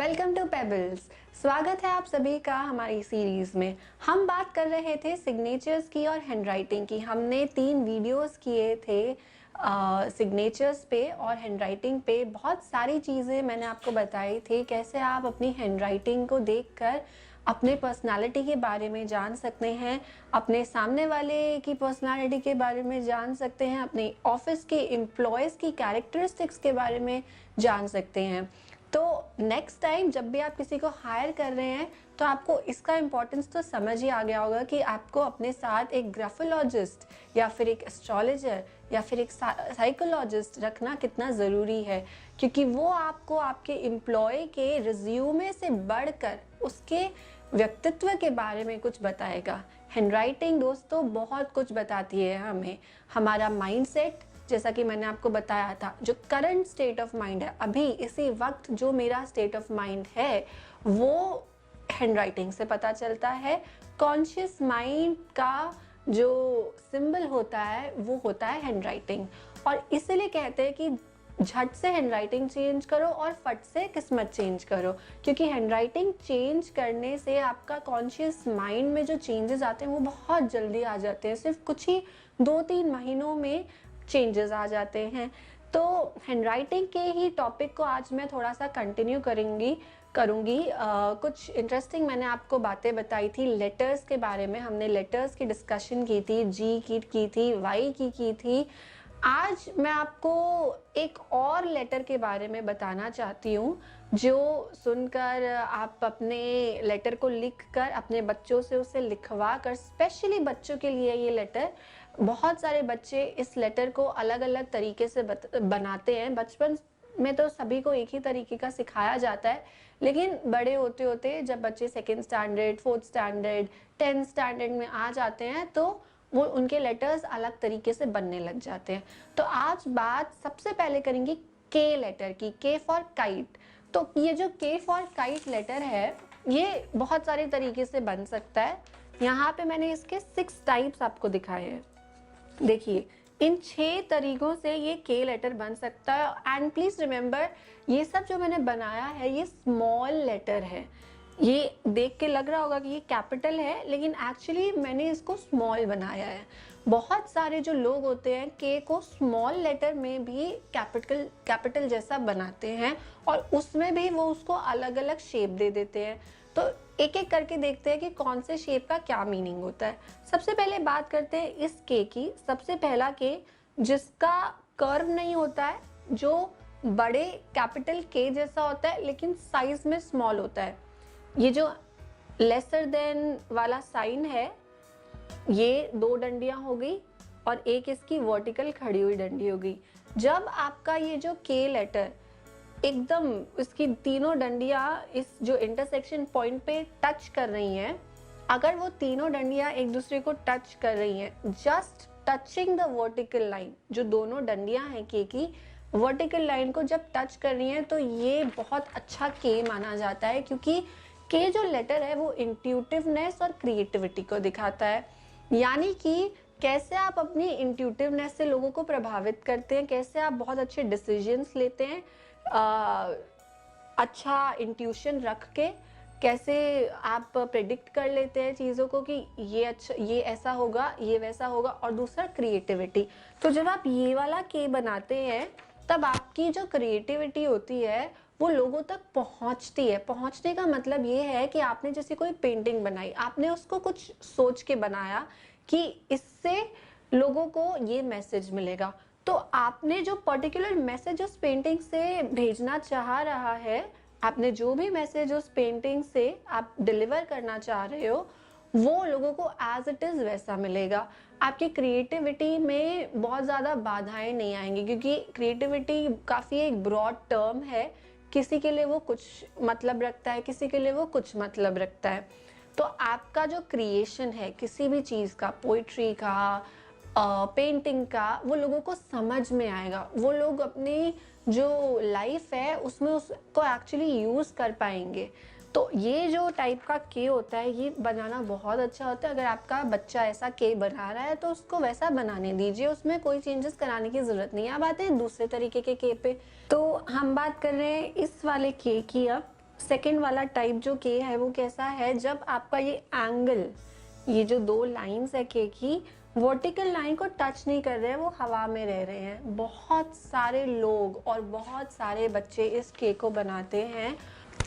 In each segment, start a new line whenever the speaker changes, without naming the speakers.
Welcome to pebbles. स्वागत है आप सभी का हमारी सीरीज में। हम बात कर रहे थे सिग्नेचर्स की और हैंडराइटिंग की। हमने 3 वीडियोस किए थे सिग्नेचर्स पे और हैंडराइटिंग पे। बहुत सारी चीज़ें मैंने आपको बताई थी, कैसे आप अपनी हैंडराइटिंग को देखकर अपने पर्सनालिटी के बारे में जान सकते हैं, अपने सामने वाले की पर्सनालिटी के बारे में जान सकते हैं, अपने ऑफिस के एम्प्लॉयज़ की कैरेक्टरिस्टिक्स के बारे में जान सकते हैं। तो नेक्स्ट टाइम जब भी आप किसी को हायर कर रहे हैं तो आपको इसका इम्पोर्टेंस तो समझ ही आ गया होगा कि आपको अपने साथ एक ग्राफोलॉजिस्ट या फिर एक एस्ट्रोलॉजर या फिर एक साइकोलॉजिस्ट रखना कितना ज़रूरी है, क्योंकि वो आपको आपके एम्प्लॉय के रिज्यूमे से बढ़कर उसके व्यक्तित्व के बारे में कुछ बताएगा। हैंडराइटिंग दोस्तों बहुत कुछ बताती है हमें। हमारा माइंडसेट, जैसा कि मैंने आपको बताया था, जो करंट स्टेट ऑफ माइंड है, अभी इसी वक्त जो मेरा स्टेट ऑफ माइंड है वो हैंडराइटिंग से पता चलता है। कॉन्शियस माइंड का जो सिंबल होता है वो होता है हैंडराइटिंग, और इसलिए कहते हैं कि झट से हैंडराइटिंग चेंज करो और फट से किस्मत चेंज करो, क्योंकि हैंडराइटिंग चेंज करने से आपका कॉन्शियस माइंड में जो चेंजेस आते हैं वो बहुत जल्दी आ जाते हैं। सिर्फ कुछ ही 2-3 महीनों में चेंजेस आ जाते हैं। तो हैंडराइटिंग के ही टॉपिक को आज मैं थोड़ा सा कंटिन्यू करूँगी। कुछ इंटरेस्टिंग मैंने आपको बातें बताई थी लेटर्स के बारे में। हमने लेटर्स की डिस्कशन की थी, जी की थी, वाई की थी। आज मैं आपको एक और लेटर के बारे में बताना चाहती हूँ, जो सुनकर आप अपने लेटर को लिखकर अपने बच्चों से उसे लिखवा कर, स्पेशली बच्चों के लिए ये लेटर, बहुत सारे बच्चे इस लेटर को अलग अलग तरीके से बनाते हैं। बचपन में तो सभी को एक ही तरीके का सिखाया जाता है, लेकिन बड़े होते होते जब बच्चे 2nd standard, 4th standard, 10th standard में आ जाते हैं तो वो उनके लेटर्स अलग तरीके से बनने लग जाते हैं। तो आज बात सबसे पहले करेंगे के लेटर की, के फॉर काइट। तो ये जो के फॉर काइट लेटर है ये बहुत सारे तरीके से बन सकता है। यहाँ पे मैंने इसके 6 टाइप्स आपको दिखाए हैं। देखिए, इन 6 तरीकों से ये के लेटर बन सकता है। एंड प्लीज रिमेंबर, ये सब जो मैंने बनाया है ये स्मॉल लेटर है। ये देख के लग रहा होगा कि ये कैपिटल है, लेकिन एक्चुअली मैंने इसको स्मॉल बनाया है। बहुत सारे जो लोग होते हैं के को स्मॉल लेटर में भी कैपिटल जैसा बनाते हैं और उसमें भी वो उसको अलग अलग शेप दे देते हैं। तो एक एक करके देखते हैं कि कौन से शेप का क्या मीनिंग होता है। सबसे पहले बात करते हैं इस के की। सबसे पहला के, जिसका कर्व नहीं होता है, जो बड़े कैपिटल के जैसा होता है लेकिन साइज में स्मॉल होता है। ये जो लेसर देन वाला साइन है, ये 2 डंडियां हो गई और एक इसकी वर्टिकल खड़ी हुई डंडी हो गई। जब आपका ये जो के लेटर एकदम इसकी तीनों डंडियां इस जो इंटरसेक्शन पॉइंट पे टच कर रही हैं, अगर वो तीनों डंडियां एक दूसरे को टच कर रही हैं, just touching the vertical line, जो दोनों डंडियां हैं के की वर्टिकल लाइन को जब टच कर रही हैं, तो ये बहुत अच्छा के माना जाता है, क्योंकि के जो लेटर है वो इंट्यूटिवनेस और क्रिएटिविटी को दिखाता है। यानी कि कैसे आप अपनी इंट्यूटिवनेस से लोगों को प्रभावित करते हैं, कैसे आप बहुत अच्छे डिसीजंस लेते हैं, अच्छा इंट्यूशन रख के कैसे आप प्रेडिक्ट कर लेते हैं चीज़ों को कि ये अच्छा, ये ऐसा होगा, ये वैसा होगा। और दूसरा क्रिएटिविटी। तो जब आप ये वाला के बनाते हैं तब आपकी जो क्रिएटिविटी होती है वो लोगों तक पहुंचती है। पहुंचने का मतलब ये है कि आपने जैसे कोई पेंटिंग बनाई, आपने उसको कुछ सोच के बनाया कि इससे लोगों को ये मैसेज मिलेगा, तो आपने जो पर्टिकुलर मैसेज उस पेंटिंग से भेजना चाह रहा है, आपने जो भी मैसेज उस पेंटिंग से आप डिलीवर करना चाह रहे हो, वो लोगों को एज इट इज वैसा मिलेगा। आपकी क्रिएटिविटी में बहुत ज़्यादा बाधाएं नहीं आएंगी, क्योंकि क्रिएटिविटी काफ़ी एक ब्रॉड टर्म है। किसी के लिए वो कुछ मतलब रखता है, किसी के लिए वो कुछ मतलब रखता है। तो आपका जो क्रिएशन है किसी भी चीज़ का, पोइट्री का, पेंटिंग का, वो लोगों को समझ में आएगा। वो लोग अपनी जो लाइफ है उसमें उसको एक्चुअली यूज़ कर पाएंगे। तो ये जो टाइप का के होता है ये बनाना बहुत अच्छा होता है। अगर आपका बच्चा ऐसा के बना रहा है तो उसको वैसा बनाने दीजिए, उसमें कोई चेंजेस कराने की ज़रूरत नहीं है। अब आते हैं दूसरे तरीके के के पे। तो हम बात कर रहे हैं इस वाले के की। अब सेकंड वाला टाइप जो के है वो कैसा है, जब आपका ये एंगल, ये जो दो लाइंस है के की, वर्टिकल लाइन को टच नहीं कर रहे हैं, वो हवा में रह रहे हैं। बहुत सारे लोग और बहुत सारे बच्चे इस के को बनाते हैं।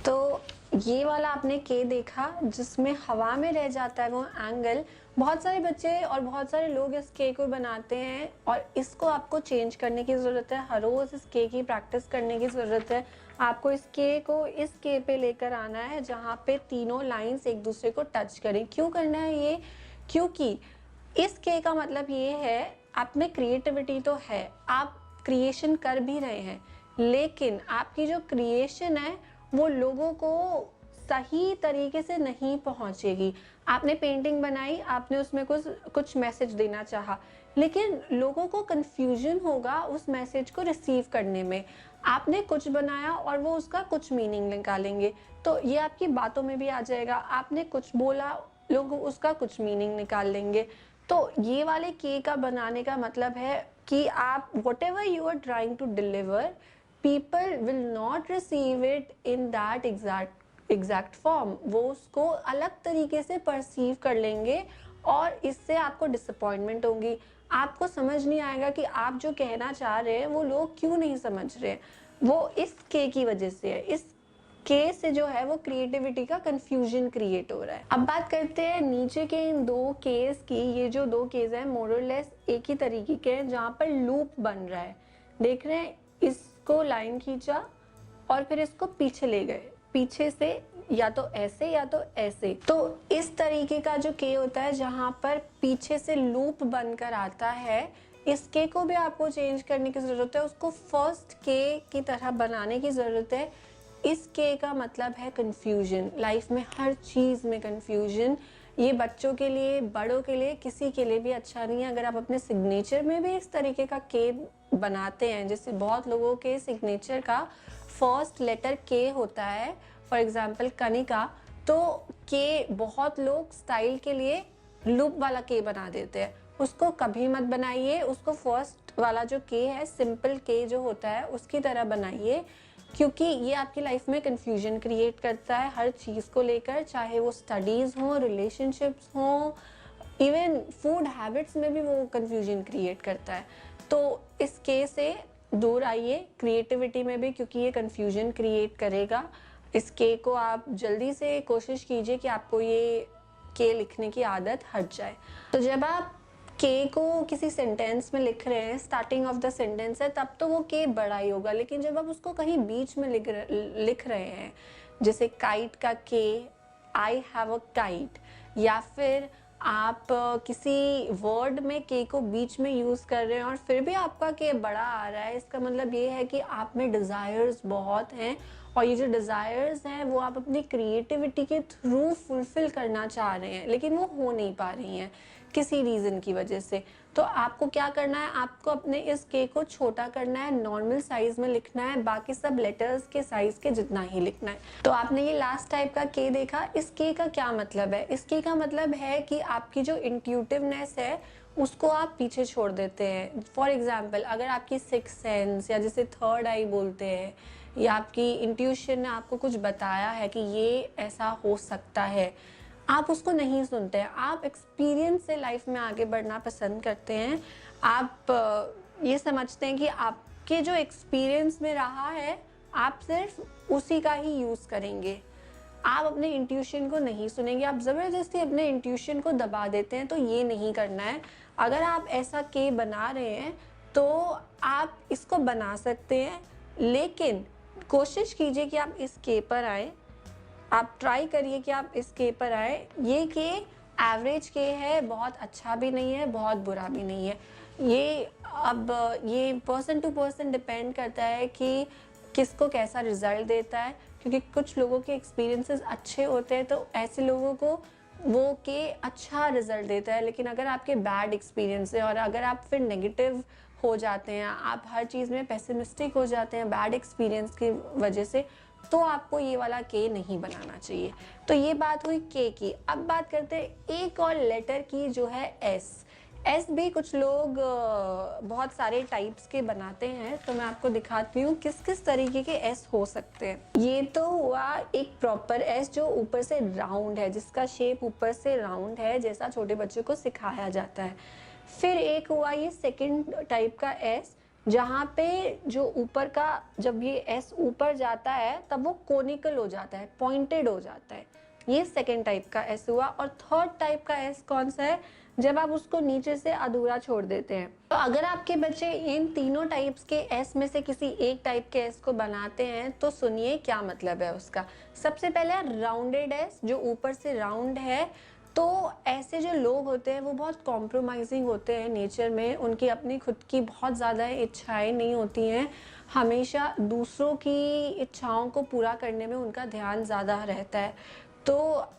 तो ये वाला आपने के देखा जिसमें हवा में रह जाता है वो एंगल, बहुत सारे बच्चे और बहुत सारे लोग इस के को बनाते हैं और इसको आपको चेंज करने की ज़रूरत है। हर रोज़ इस के की प्रैक्टिस करने की ज़रूरत है। आपको इस के को इस के पे लेकर आना है जहाँ पे तीनों लाइंस एक दूसरे को टच करें। क्यों करना है ये? क्योंकि इस के का मतलब ये है, आप में क्रिएटिविटी तो है, आप क्रिएशन कर भी रहे हैं, लेकिन आपकी जो क्रिएशन है वो लोगों को सही तरीके से नहीं पहुंचेगी। आपने पेंटिंग बनाई, आपने उसमें कुछ मैसेज देना चाहा, लेकिन लोगों को कंफ्यूजन होगा उस मैसेज को रिसीव करने में। आपने कुछ बनाया और वो उसका कुछ मीनिंग निकालेंगे, तो ये आपकी बातों में भी आ जाएगा। आपने कुछ बोला, लोग उसका कुछ मीनिंग निकाल लेंगे। तो ये वाले के का बनाने का मतलब है कि आप whatever you are trying to deliver, people will not receive it in that exact form। वो उसको अलग तरीके से परसीव कर लेंगे और इससे आपको डिसअपॉइंटमेंट होगी। आपको समझ नहीं आएगा कि आप जो कहना चाह रहे हैं वो लोग क्यों नहीं समझ रहे हैं। वो इस के की वजह से है। इस के से जो है वो क्रिएटिविटी का कंफ्यूजन क्रिएट हो रहा है। अब बात करते हैं नीचे के इन दो केस की। ये जो दो केस हैं मोर और लेस एक ही तरीके के हैं, जहाँ पर लूप बन रहा है। देख रहे हैं, इसको लाइन खींचा और फिर इसको पीछे ले गए, पीछे से या तो ऐसे या तो ऐसे। तो इस तरीके का जो के होता है जहाँ पर पीछे से लूप बनकर आता है, इस के को भी आपको चेंज करने की ज़रूरत है, उसको फर्स्ट के की तरह बनाने की ज़रूरत है। इस के का मतलब है कंफ्यूजन। लाइफ में हर चीज़ में कंफ्यूजन। ये बच्चों के लिए, बड़ों के लिए, किसी के लिए भी अच्छा नहीं है। अगर आप अपने सिग्नेचर में भी इस तरीके का के बनाते हैं, जैसे बहुत लोगों के सिग्नेचर का फर्स्ट लेटर के होता है, फॉर एग्जांपल कनिका, तो के बहुत लोग स्टाइल के लिए लूप वाला के बना देते हैं। उसको कभी मत बनाइए, उसको फर्स्ट वाला जो के है, सिंपल के जो होता है, उसकी तरह बनाइए, क्योंकि ये आपकी लाइफ में कंफ्यूजन क्रिएट करता है हर चीज़ को लेकर, चाहे वो स्टडीज़ हो, रिलेशनशिप्स हो, इवन फूड हैबिट्स में भी वो कंफ्यूजन क्रिएट करता है। तो इस के से दूर आइए, क्रिएटिविटी में भी, क्योंकि ये कंफ्यूजन क्रिएट करेगा। इस के को आप जल्दी से कोशिश कीजिए कि आपको ये के लिखने की आदत हट जाए। तो जब आप के को किसी सेंटेंस में लिख रहे हैं, स्टार्टिंग ऑफ द सेंटेंस है, तब तो वो के बड़ा ही होगा, लेकिन जब आप उसको कहीं बीच में लिख रहे हैं, जैसे काइट का के, आई हैव अ काइट, या फिर आप किसी वर्ड में के को बीच में यूज़ कर रहे हैं और फिर भी आपका के बड़ा आ रहा है, इसका मतलब ये है कि आप में डिज़ायर्स बहुत हैं और ये जो डिज़ायर्स हैं वो आप अपनी क्रिएटिविटी के थ्रू फुलफिल करना चाह रहे हैं, लेकिन वो हो नहीं पा रही हैं किसी रीज़न की वजह से। तो आपको क्या करना है, आपको अपने इस के को छोटा करना है, नॉर्मल साइज में लिखना है, बाकी सब लेटर्स के साइज के जितना ही लिखना है। तो आपने ये लास्ट टाइप का के देखा। इस के का क्या मतलब है? इस के का मतलब है कि आपकी जो इंट्यूटिवनेस है उसको आप पीछे छोड़ देते हैं। फॉर एग्जाम्पल, अगर आपकी सिक्स सेंस या जिसे थर्ड आई बोलते हैं, या आपकी इंट्यूशन ने आपको कुछ बताया है कि ये ऐसा हो सकता है, आप उसको नहीं सुनते हैं। आप एक्सपीरियंस से लाइफ में आगे बढ़ना पसंद करते हैं। आप ये समझते हैं कि आपके जो एक्सपीरियंस में रहा है, आप सिर्फ उसी का ही यूज़ करेंगे। आप अपने इंट्यूशन को नहीं सुनेंगे, आप ज़बरदस्ती अपने इंट्यूशन को दबा देते हैं, तो ये नहीं करना है। अगर आप ऐसा के बना रहे हैं तो आप इसको बना सकते हैं, लेकिन कोशिश कीजिए कि आप इस के पर आए। आप ट्राई करिए कि आप इस के पर आए। ये के एवरेज के है, बहुत अच्छा भी नहीं है, बहुत बुरा भी नहीं है। ये पर्सन टू पर्सन डिपेंड करता है कि किसको कैसा रिजल्ट देता है, क्योंकि कुछ लोगों के एक्सपीरियंसेस अच्छे होते हैं तो ऐसे लोगों को वो के अच्छा रिजल्ट देता है। लेकिन अगर आपके बैड एक्सपीरियंस है और अगर आप फिर नेगेटिव हो जाते हैं, आप हर चीज़ में पेसिमिस्टिक हो जाते हैं बैड एक्सपीरियंस की वजह से, तो आपको ये वाला के नहीं बनाना चाहिए। तो ये बात हुई के की। अब बात करते हैं एक और लेटर की, जो है एस। एस भी कुछ लोग बहुत सारे टाइप्स के बनाते हैं, तो मैं आपको दिखाती हूँ किस किस तरीके के एस हो सकते हैं। ये तो हुआ एक प्रॉपर एस जो ऊपर से राउंड है, जिसका शेप ऊपर से राउंड है, जैसा छोटे बच्चों को सिखाया जाता है। फिर एक हुआ ये सेकंड टाइप का एस, जहाँ पे जो ऊपर का, जब ये एस ऊपर जाता है तब वो कोनिकल हो जाता है, पॉइंटेड हो जाता है। ये सेकंड टाइप का एस हुआ। और थर्ड टाइप का एस कौन सा है? जब आप उसको नीचे से अधूरा छोड़ देते हैं। तो अगर आपके बच्चे इन तीनों टाइप्स के एस में से किसी एक टाइप के एस को बनाते हैं तो सुनिए क्या मतलब है उसका। सबसे पहले राउंडेड एस, जो ऊपर से राउंड है। तो ऐसे जो लोग होते हैं वो बहुत कॉम्प्रोमाइजिंग होते हैं नेचर में, उनकी अपनी खुद की बहुत ज़्यादा इच्छाएं नहीं होती हैं, हमेशा दूसरों की इच्छाओं को पूरा करने में उनका ध्यान ज़्यादा रहता है। तो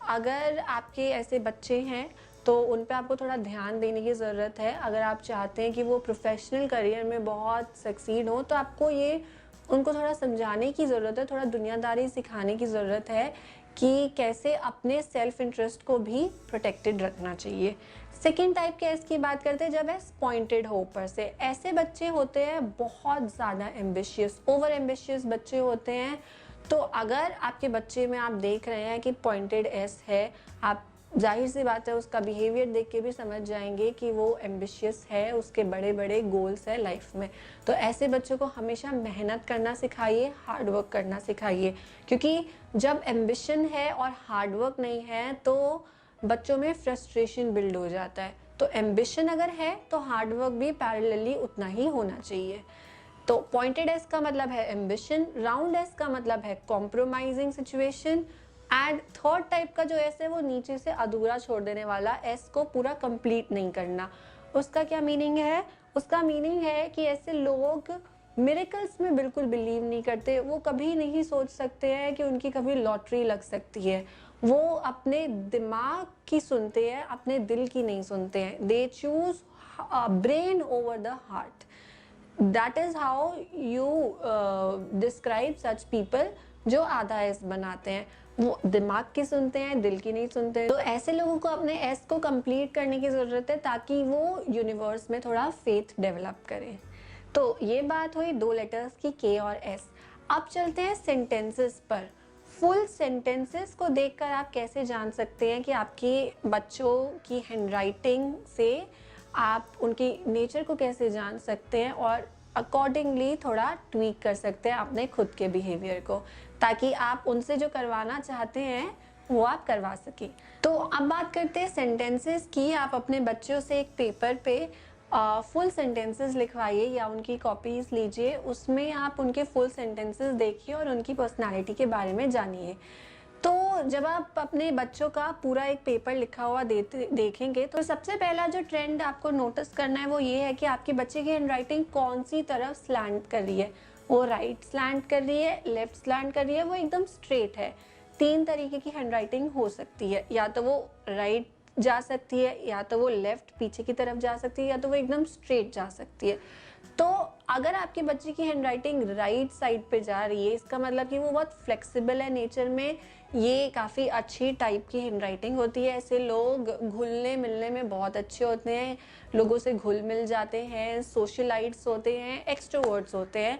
अगर आपके ऐसे बच्चे हैं तो उन पे आपको थोड़ा ध्यान देने की ज़रूरत है। अगर आप चाहते हैं कि वो प्रोफेशनल करियर में बहुत सक्सीड हो तो आपको ये उनको थोड़ा समझाने की ज़रूरत है, थोड़ा दुनियादारी सिखाने की ज़रूरत है कि कैसे अपने सेल्फ इंटरेस्ट को भी प्रोटेक्टेड रखना चाहिए। सेकेंड टाइप के एस की बात करते हैं, जब एस पॉइंटेड हो ऊपर से। ऐसे बच्चे होते हैं बहुत ज़्यादा एम्बिशियस, ओवर एम्बिशियस बच्चे होते हैं। तो अगर आपके बच्चे में आप देख रहे हैं कि पॉइंटेड एस है, आप जाहिर सी बात है उसका बिहेवियर देख के भी समझ जाएंगे कि वो एम्बिशियस है, उसके बड़े बड़े गोल्स है लाइफ में। तो ऐसे बच्चों को हमेशा मेहनत करना सिखाइए, हार्ड वर्क करना सिखाइए, क्योंकि जब एम्बिशन है और हार्ड वर्क नहीं है तो बच्चों में फ्रस्ट्रेशन बिल्ड हो जाता है। तो एम्बिशन अगर है तो हार्ड वर्क भी पैरेलली उतना ही होना चाहिए। तो पॉइंटेड एस का मतलब है एम्बिशन, राउंड एस का मतलब है compromising situation, and third type का जो एस है वो नीचे से अधूरा छोड़ देने वाला, एस को पूरा कंप्लीट नहीं करना। उसका क्या मीनिंग है? उसका मीनिंग है कि ऐसे लोग मिरेकल्स में बिल्कुल बिलीव नहीं करते, वो कभी नहीं सोच सकते हैं कि उनकी कभी लॉटरी लग सकती है। वो अपने दिमाग की सुनते हैं, अपने दिल की नहीं सुनते हैं। They choose brain over the heart. That is how you describe such people जो आधा एस बनाते हैं। वो दिमाग की सुनते हैं, दिल की नहीं सुनते। तो ऐसे लोगों को अपने एस को कंप्लीट करने की ज़रूरत है ताकि वो यूनिवर्स में थोड़ा फेथ डेवलप करें। तो ये बात हुई दो लेटर्स की, के और एस। अब चलते हैं सेंटेंसेस पर। फुल सेंटेंसेस को देखकर आप कैसे जान सकते हैं कि आपके बच्चों की हैंडराइटिंग से आप उनकी नेचर को कैसे जान सकते हैं और अकॉर्डिंगली थोड़ा ट्वीक कर सकते हैं अपने खुद के बिहेवियर को, ताकि आप उनसे जो करवाना चाहते हैं वो आप करवा सकें। तो अब बात करते हैं सेंटेंसेस की। आप अपने बच्चों से एक पेपर पे फुल सेंटेंसेस लिखवाइए या उनकी कॉपीज लीजिए, उसमें आप उनके फुल सेंटेंसेस देखिए और उनकी पर्सनालिटी के बारे में जानिए। तो जब आप अपने बच्चों का पूरा एक पेपर लिखा हुआ देखेंगे तो सबसे पहला जो ट्रेंड आपको नोटिस करना है वो ये है कि आपके बच्चे की हैंडराइटिंग कौन सी तरफ स्लैंट कर रही है। वो राइट स्लैंट कर रही है, लेफ्ट स्लैंट कर रही है, वो एकदम स्ट्रेट है। तीन तरीके की हैंडराइटिंग हो सकती है, या तो वो राइट जा सकती है, या तो वो लेफ्ट पीछे की तरफ जा सकती है, या तो वो एकदम स्ट्रेट जा सकती है। तो अगर आपके बच्चे की हैंडराइटिंग राइट साइड पे जा रही है, इसका मतलब कि वो बहुत फ्लेक्सिबल है नेचर में, ये काफ़ी अच्छी टाइप की हैंडराइटिंग होती है। ऐसे लोग घुलने मिलने में बहुत अच्छे होते हैं, लोगों से घुल मिल जाते हैं, सोशलाइट्स होते हैं, एक्सट्रोवर्ट्स होते हैं।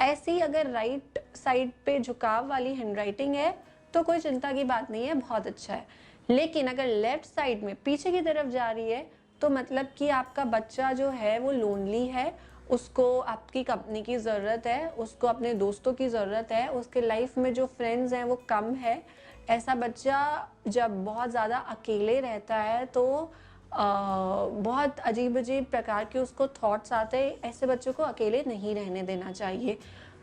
ऐसी अगर राइट साइड पे झुकाव वाली हैंडराइटिंग है तो कोई चिंता की बात नहीं है, बहुत अच्छा है। लेकिन अगर लेफ्ट साइड में पीछे की तरफ जा रही है तो मतलब कि आपका बच्चा जो है वो लोनली है, उसको आपकी कंपनी की ज़रूरत है, उसको अपने दोस्तों की ज़रूरत है, उसके लाइफ में जो फ्रेंड्स हैं वो कम है। ऐसा बच्चा जब बहुत ज़्यादा अकेले रहता है तो बहुत अजीब अजीब प्रकार के उसको थॉट्स आते हैं। ऐसे बच्चों को अकेले नहीं रहने देना चाहिए।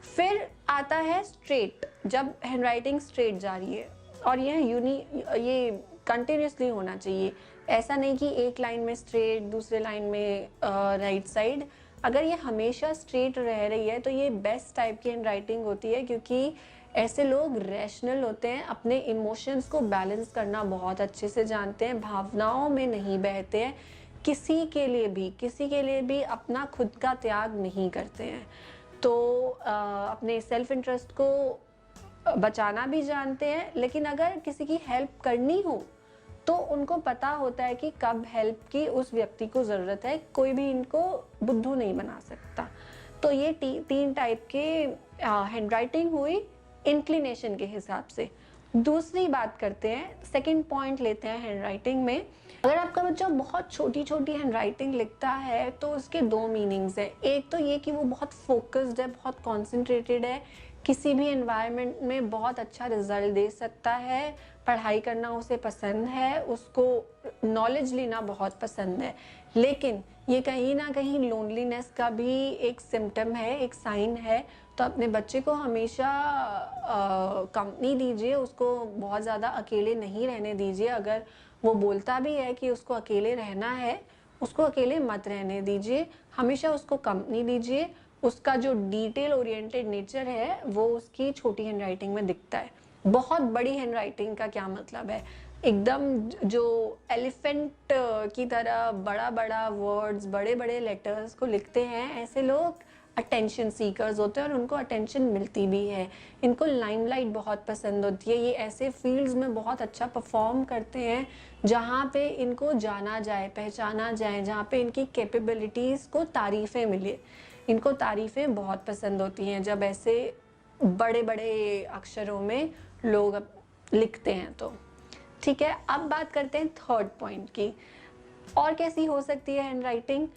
फिर आता है स्ट्रेट, जब हैंडराइटिंग स्ट्रेट जा रही है, और ये कंटिन्यूसली होना चाहिए। ऐसा नहीं कि एक लाइन में स्ट्रेट, दूसरे लाइन में राइट साइड। अगर ये हमेशा स्ट्रेट रह रही है तो ये बेस्ट टाइप की हैंडराइटिंग होती है, क्योंकि ऐसे लोग रैशनल होते हैं, अपने इमोशंस को बैलेंस करना बहुत अच्छे से जानते हैं, भावनाओं में नहीं बहते हैं, किसी के लिए भी अपना खुद का त्याग नहीं करते हैं। तो अपने सेल्फ इंटरेस्ट को बचाना भी जानते हैं, लेकिन अगर किसी की हेल्प करनी हो तो उनको पता होता है कि कब हेल्प की उस व्यक्ति को ज़रूरत है, कोई भी इनको बुद्धू नहीं बना सकता। तो ये 3 टाइप के हैंडराइटिंग हुई इंक्लिनेशन के हिसाब से। दूसरी बात करते हैं, सेकंड पॉइंट लेते हैं हैंडराइटिंग में। अगर आपका बच्चा बहुत छोटी-छोटी हैंडराइटिंग लिखता है तो उसके 2 मीनिंग्स हैं। एक तो ये कि वो बहुत फोकस्ड है, बहुत कॉन्सेंट्रेटेड है, किसी भी एनवायरनमेंट में बहुत अच्छा रिजल्ट दे सकता है, पढ़ाई करना उसे पसंद है, उसको नॉलेज लेना बहुत पसंद है। लेकिन ये कहीं ना कहीं लोनलीनेस का भी एक सिम्टम है, एक साइन है। तो अपने बच्चे को हमेशा कंपनी दीजिए, उसको बहुत ज़्यादा अकेले नहीं रहने दीजिए। अगर वो बोलता भी है कि उसको अकेले रहना है, उसको अकेले मत रहने दीजिए, हमेशा उसको कंपनी दीजिए। उसका जो डिटेल ओरिएंटेड नेचर है वो उसकी छोटी हैंडराइटिंग में दिखता है। बहुत बड़ी हैंडराइटिंग का क्या मतलब है, एकदम जो एलिफेंट की तरह बड़ा बड़ा वर्ड्स, बड़े बड़े लेटर्स को लिखते हैं, ऐसे लोग अटेंशन सीकर्स होते हैं और उनको अटेंशन मिलती भी है। इनको लाइमलाइट बहुत पसंद होती है, ये ऐसे फील्ड्स में बहुत अच्छा परफॉर्म करते हैं जहाँ पे इनको जाना जाए, पहचाना जाए, जहाँ पे इनकी कैपेबिलिटीज़ को तारीफ़ें मिले। इनको तारीफ़ें बहुत पसंद होती हैं जब ऐसे बड़े बड़े अक्षरों में लोग लिखते हैं। तो ठीक है, अब बात करते हैं थर्ड पॉइंट की। और कैसी हो सकती है हैंडराइटिंग?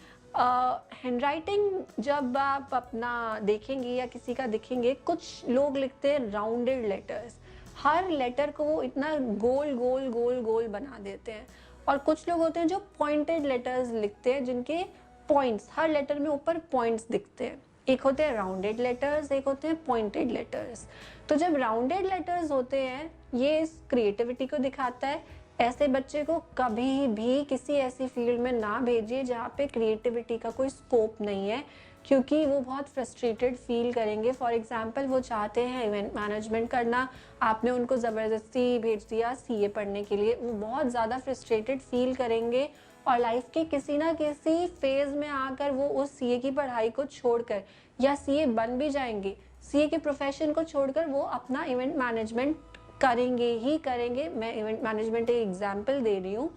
हैंडराइटिंग जब आप अपना देखेंगे या किसी का देखेंगे, कुछ लोग लिखते हैं राउंडेड लेटर्स, हर लेटर को वो इतना गोल गोल गोल गोल बना देते हैं। और कुछ लोग होते हैं जो पॉइंटेड लेटर्स लिखते हैं, जिनके पॉइंट्स, हर लेटर में ऊपर पॉइंट्स दिखते हैं। एक होते हैं राउंडेड लेटर्स, एक होते हैं पॉइंटेड लेटर्स। तो जब राउंडेड लेटर्स होते हैं, ये इस क्रिएटिविटी को दिखाता है। ऐसे बच्चे को कभी भी किसी ऐसी फील्ड में ना भेजिए जहाँ पे क्रिएटिविटी का कोई स्कोप नहीं है, क्योंकि वो बहुत फ्रस्ट्रेटेड फील करेंगे। फॉर एग्जांपल, वो चाहते हैं इवेंट मैनेजमेंट करना, आपने उनको ज़बरदस्ती भेज दिया सीए पढ़ने के लिए, वो बहुत ज़्यादा फ्रस्ट्रेटेड फील करेंगे और लाइफ के किसी ना किसी फेज में आकर वो उस सीए की पढ़ाई को छोड़कर, या सीए बन भी जाएंगे, सीए के प्रोफेशन को छोड़कर वो अपना इवेंट मैनेजमेंट करेंगे ही करेंगे। मैं इवेंट मैनेजमेंट एक एग्जाम्पल दे रही हूँ,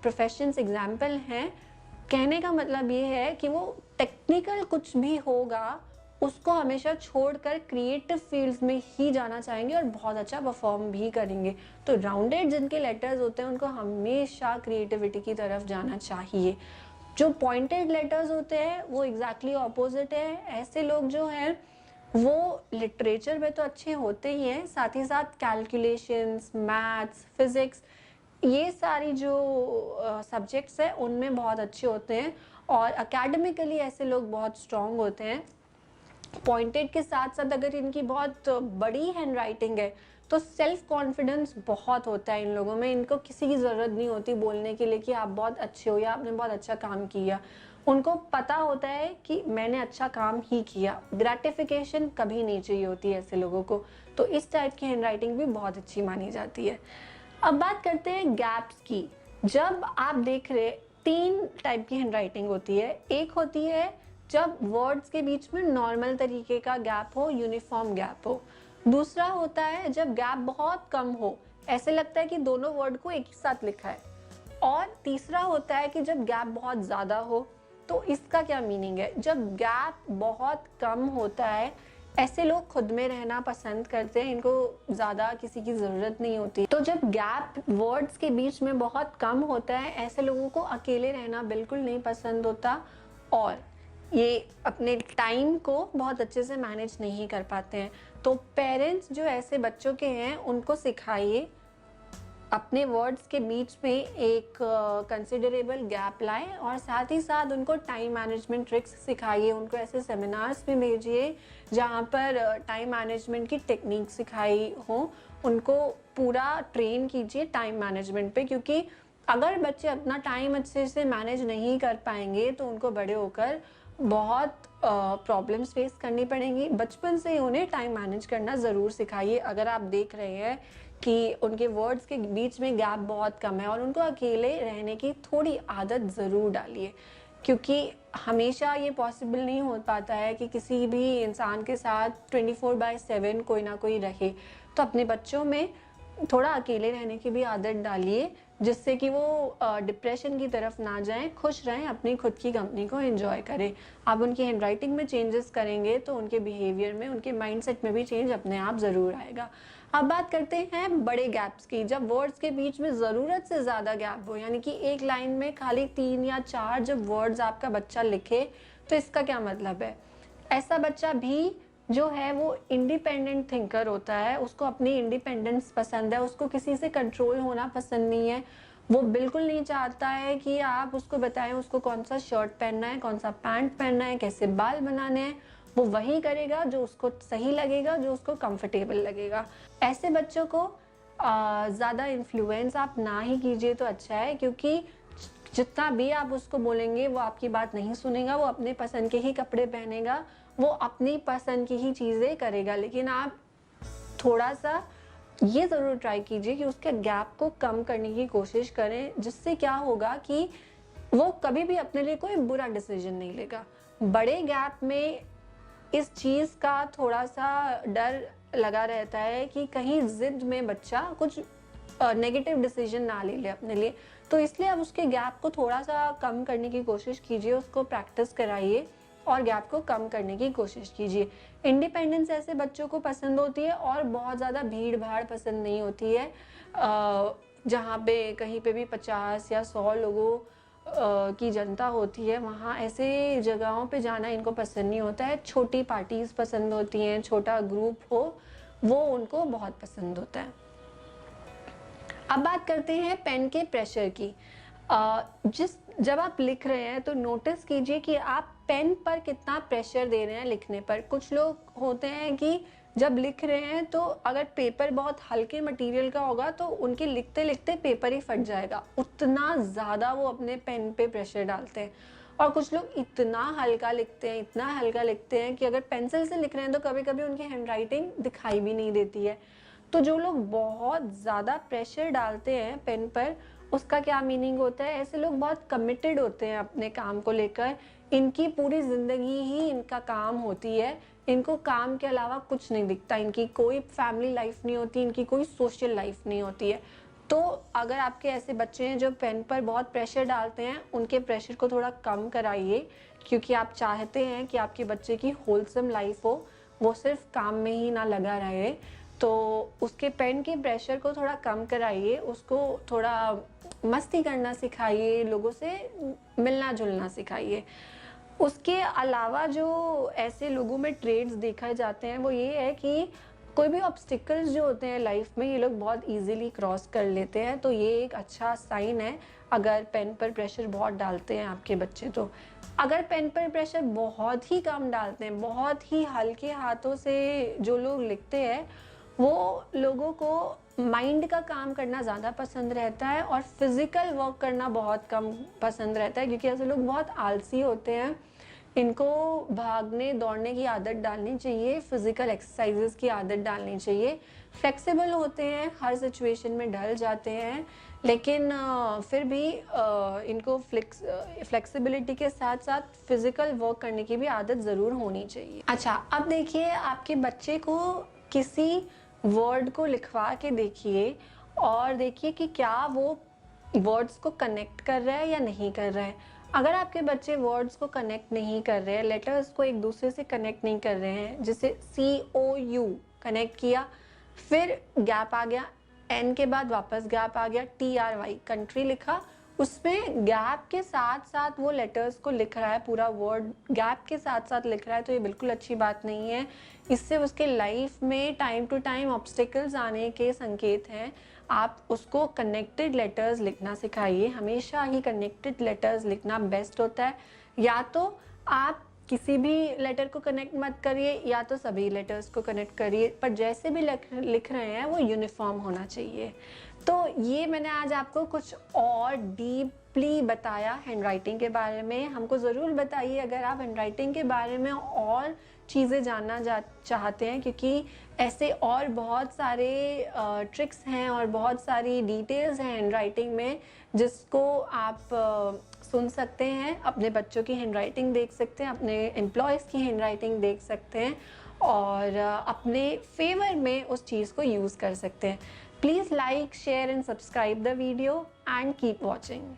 प्रोफेशंस एग्जाम्पल हैं। कहने का मतलब ये है कि वो टेक्निकल कुछ भी होगा उसको हमेशा छोड़कर क्रिएटिव फील्ड्स में ही जाना चाहेंगे और बहुत अच्छा परफॉर्म भी करेंगे। तो राउंडेड जिनके लेटर्स होते हैं उनको हमेशा क्रिएटिविटी की तरफ जाना चाहिए। जो पॉइंटेड लेटर्स होते हैं वो एग्जैक्टली ऑपोजिट है। ऐसे लोग जो हैं वो लिटरेचर में तो अच्छे होते ही हैं, साथ ही साथ कैलकुलेशंस, मैथ्स, फिजिक्स, ये सारी जो सब्जेक्ट्स हैं उनमें बहुत अच्छे होते हैं और एकेडमिकली ऐसे लोग बहुत स्ट्रांग होते हैं। पॉइंटेड के साथ साथ अगर इनकी बहुत बड़ी हैंडराइटिंग है तो सेल्फ कॉन्फिडेंस बहुत होता है इन लोगों में। इनको किसी की ज़रूरत नहीं होती बोलने के लिए कि आप बहुत अच्छे हो या आपने बहुत अच्छा काम किया। उनको पता होता है कि मैंने अच्छा काम ही किया। ग्रेटिफिकेशन कभी नहीं चाहिए होती है ऐसे लोगों को। तो इस टाइप की हैंडराइटिंग भी बहुत अच्छी मानी जाती है। अब बात करते हैं गैप्स की। जब आप देख रहे, 3 टाइप की हैंडराइटिंग होती है। एक होती है जब वर्ड्स के बीच में नॉर्मल तरीके का गैप हो, यूनिफॉर्म गैप हो। दूसरा होता है जब गैप बहुत कम हो, ऐसे लगता है कि दोनों वर्ड को एक ही साथ लिखा है। और तीसरा होता है कि जब गैप बहुत ज़्यादा हो। तो इसका क्या मीनिंग है? जब गैप बहुत कम होता है, ऐसे लोग खुद में रहना पसंद करते हैं, इनको ज़्यादा किसी की ज़रूरत नहीं होती। तो जब गैप वर्ड्स के बीच में बहुत कम होता है, ऐसे लोगों को अकेले रहना बिल्कुल नहीं पसंद होता और ये अपने टाइम को बहुत अच्छे से मैनेज नहीं कर पाते हैं। तो पेरेंट्स जो ऐसे बच्चों के हैं उनको सिखाइए अपने वर्ड्स के बीच में एक कंसिडरेबल गैप लाएं और साथ ही साथ उनको टाइम मैनेजमेंट ट्रिक्स सिखाइए। उनको ऐसे सेमिनार्स में भेजिए जहाँ पर टाइम मैनेजमेंट की टेक्निक सिखाई हो। उनको पूरा ट्रेन कीजिए टाइम मैनेजमेंट पे, क्योंकि अगर बच्चे अपना टाइम अच्छे से मैनेज नहीं कर पाएंगे तो उनको बड़े होकर बहुत प्रॉब्लम्स फेस करनी पड़ेंगी। बचपन से ही उन्हें टाइम मैनेज करना ज़रूर सिखाइए। अगर आप देख रहे हैं कि उनके वर्ड्स के बीच में गैप बहुत कम है और उनको अकेले रहने की थोड़ी आदत ज़रूर डालिए, क्योंकि हमेशा ये पॉसिबल नहीं हो पाता है कि किसी भी इंसान के साथ 24/7 कोई ना कोई रहे। तो अपने बच्चों में थोड़ा अकेले रहने की भी आदत डालिए, जिससे कि वो डिप्रेशन की तरफ ना जाएँ, खुश रहें, अपनी खुद की कंपनी को एन्जॉय करें। आप उनकी हैंडराइटिंग में चेंजेस करेंगे तो उनके बिहेवियर में, उनके माइंडसेट में भी चेंज अपने आप ज़रूर आएगा। अब बात करते हैं बड़े गैप्स की। जब वर्ड्स के बीच में ज़रूरत से ज़्यादा गैप हो, यानी कि एक लाइन में खाली 3 या 4 जब वर्ड्स आपका बच्चा लिखे, तो इसका क्या मतलब है? ऐसा बच्चा भी जो है वो इंडिपेंडेंट थिंकर होता है, उसको अपनी इंडिपेंडेंस पसंद है, उसको किसी से कंट्रोल होना पसंद नहीं है। वो बिल्कुल नहीं चाहता है कि आप उसको बताएं उसको कौन सा शर्ट पहनना है, कौन सा पैंट पहनना है, कैसे बाल बनाने हैं। वो वही करेगा जो उसको सही लगेगा, जो उसको कंफर्टेबल लगेगा। ऐसे बच्चों को ज़्यादा इन्फ्लुएंस आप ना ही कीजिए तो अच्छा है, क्योंकि जितना भी आप उसको बोलेंगे वो आपकी बात नहीं सुनेगा, वो अपने पसंद के ही कपड़े पहनेगा, वो अपनी पसंद की ही चीज़ें करेगा। लेकिन आप थोड़ा-सा ये ज़रूर ट्राई कीजिए कि उसके गैप को कम करने की कोशिश करें, जिससे क्या होगा कि वो कभी भी अपने लिए कोई बुरा डिसीजन नहीं लेगा। बड़े गैप में इस चीज़ का थोड़ा-सा डर लगा रहता है कि कहीं ज़िद में बच्चा कुछ नेगेटिव डिसीजन ना ले ले अपने लिए। तो इसलिए आप उसके गैप को थोड़ा-सा कम करने की कोशिश कीजिए, उसको प्रैक्टिस कराइए और गैप को कम करने की कोशिश कीजिए। इंडिपेंडेंस ऐसे बच्चों को पसंद होती है और बहुत ज़्यादा भीड़-भाड़ पसंद नहीं होती है। जहाँ पे कहीं पे भी 50 या 100 लोगों की जनता होती है, वहाँ ऐसे जगहों पे जाना इनको पसंद नहीं होता है। छोटी पार्टीज़ पसंद होती हैं, छोटा ग्रुप हो, वो उनको बहुत पसंद होता है। अब बात करते हैं पेन के प्रेशर की। जब आप लिख रहे हैं तो नोटिस कीजिए कि आप पेन पर कितना प्रेशर दे रहे हैं लिखने पर। कुछ लोग होते हैं कि जब लिख रहे हैं तो अगर पेपर बहुत हल्के मटेरियल का होगा तो उनके लिखते-लिखते पेपर ही फट जाएगा। उतना ज़्यादा वो अपने पेन पे प्रेशर डालते हैं। और कुछ लोग इतना हल्का लिखते हैं, इतना हल्का लिखते हैं कि अगर पेंसिल से लिख रहे हैं तो कभी-कभी उनकी हैंडराइटिंग दिखाई भी नहीं देती है। तो जो लोग बहुत ज़्यादा प्रेशर डालते हैं पेन पर, उसका क्या मीनिंग होता है? ऐसे लोग बहुत कमिटेड होते हैं अपने काम को लेकर। इनकी पूरी ज़िंदगी ही इनका काम होती है। इनको काम के अलावा कुछ नहीं दिखता। इनकी कोई फैमिली लाइफ नहीं होती, इनकी कोई सोशल लाइफ नहीं होती है। तो अगर आपके ऐसे बच्चे हैं जो पेन पर बहुत प्रेशर डालते हैं, उनके प्रेशर को थोड़ा कम कराइए, क्योंकि आप चाहते हैं कि आपके बच्चे की होलसम लाइफ हो, वो सिर्फ काम में ही ना लगा रहे। तो उसके पेन के प्रेशर को थोड़ा कम कराइए, उसको थोड़ा मस्ती करना सिखाइए, लोगों से मिलना-जुलना सिखाइए। उसके अलावा जो ऐसे लोगों में ट्रेड्स देखे जाते हैं वो ये है कि कोई भी ऑब्स्टिकल्स जो होते हैं लाइफ में, ये लोग बहुत इजीली क्रॉस कर लेते हैं। तो ये एक अच्छा साइन है अगर पेन पर प्रेशर बहुत डालते हैं आपके बच्चे तो। अगर पेन पर प्रेशर बहुत ही कम डालते हैं, बहुत ही हल्के हाथों से जो लोग लिखते हैं, वो लोगों को माइंड का काम करना ज़्यादा पसंद रहता है और फिज़िकल वर्क करना बहुत कम पसंद रहता है, क्योंकि ऐसे लोग बहुत आलसी होते हैं। इनको भागने दौड़ने की आदत डालनी चाहिए, फिज़िकल एक्सरसाइजेज़ की आदत डालनी चाहिए। फ्लेक्सिबल होते हैं, हर सिचुएशन में ढल जाते हैं, लेकिन फिर भी इनको फ्लेक्सिबिलिटी के साथ-साथ फिज़िकल वर्क करने की भी आदत ज़रूर होनी चाहिए। अच्छा, अब देखिए आपके बच्चे को किसी वर्ड को लिखवा के देखिए और देखिए कि क्या वो वर्ड्स को कनेक्ट कर रहा है या नहीं कर रहा है। अगर आपके बच्चे वर्ड्स को कनेक्ट नहीं कर रहे हैं, लेटर्स को एक दूसरे से कनेक्ट नहीं कर रहे हैं, जैसे COU कनेक्ट किया, फिर गैप आ गया, N के बाद वापस गैप आ गया, TRY कंट्री लिखा, उसमें गैप के साथ-साथ वो लेटर्स को लिख रहा है, पूरा वर्ड गैप के साथ-साथ लिख रहा है, तो ये बिल्कुल अच्छी बात नहीं है। इससे उसके लाइफ में टाइम टू टाइम ऑब्स्टिकल्स आने के संकेत हैं। आप उसको कनेक्टेड लेटर्स लिखना सिखाइए, हमेशा ही कनेक्टेड लेटर्स लिखना बेस्ट होता है। या तो आप किसी भी लेटर को कनेक्ट मत करिए या तो सभी लेटर्स को कनेक्ट करिए, पर जैसे भी लिख रहे हैं वो यूनिफॉर्म होना चाहिए। तो ये मैंने आज आपको कुछ और डीपली बताया हैंडराइटिंग के बारे में। हमको ज़रूर बताइए अगर आप हैंडराइटिंग के बारे में और चीज़ें जानना चाहते हैं, क्योंकि ऐसे और बहुत सारे ट्रिक्स हैं और बहुत सारी डिटेल्स हैं हैंडराइटिंग में, जिसको आप सुन सकते हैं, अपने बच्चों की हैंडराइटिंग देख सकते हैं, अपने एम्प्लॉयज़ की हैंडराइटिंग देख सकते हैं और अपने फेवर में उस चीज़ को यूज़ कर सकते हैं। Please like, share and subscribe the video and keep watching.